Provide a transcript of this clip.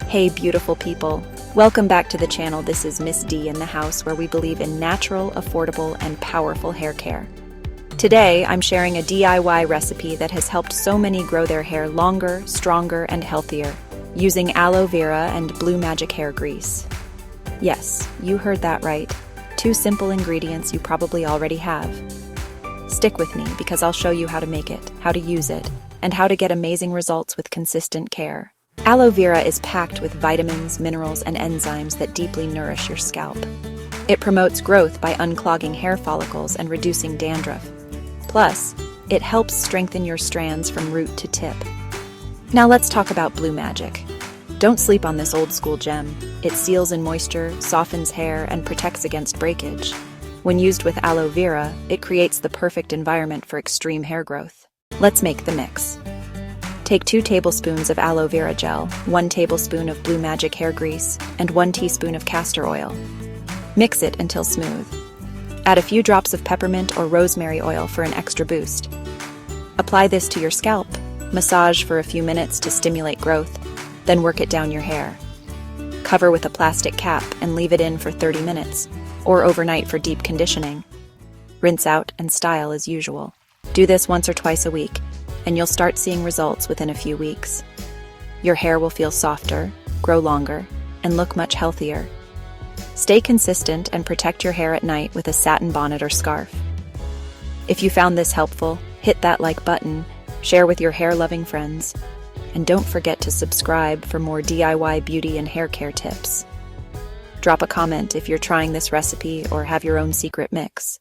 Hey beautiful people, welcome back to the channel. This is Miss D in the house, where we believe in natural, affordable, and powerful hair care. Today, I'm sharing a DIY recipe that has helped so many grow their hair longer, stronger, and healthier, using aloe vera and blue magic hair grease. Yes, you heard that right. 2 simple ingredients you probably already have. Stick with me because I'll show you how to make it, how to use it, and how to get amazing results with consistent care. Aloe vera is packed with vitamins, minerals, and enzymes that deeply nourish your scalp. It promotes growth by unclogging hair follicles and reducing dandruff. Plus, it helps strengthen your strands from root to tip. Now let's talk about blue magic. Don't sleep on this old school gem. It seals in moisture, softens hair, and protects against breakage. When used with aloe vera, it creates the perfect environment for extreme hair growth. Let's make the mix. Take 2 tablespoons of aloe vera gel, 1 tablespoon of blue magic hair grease, and 1 teaspoon of castor oil. Mix it until smooth. Add a few drops of peppermint or rosemary oil for an extra boost. Apply this to your scalp. Massage for a few minutes to stimulate growth, then work it down your hair. Cover with a plastic cap and leave it in for 30 minutes, or overnight for deep conditioning. Rinse out and style as usual. Do this once or twice a week, and you'll start seeing results within a few weeks. Your hair will feel softer, grow longer, and look much healthier. Stay consistent and protect your hair at night with a satin bonnet or scarf. If you found this helpful, hit that like button, share with your hair-loving friends, and don't forget to subscribe for more DIY beauty and hair care tips. Drop a comment if you're trying this recipe or have your own secret mix.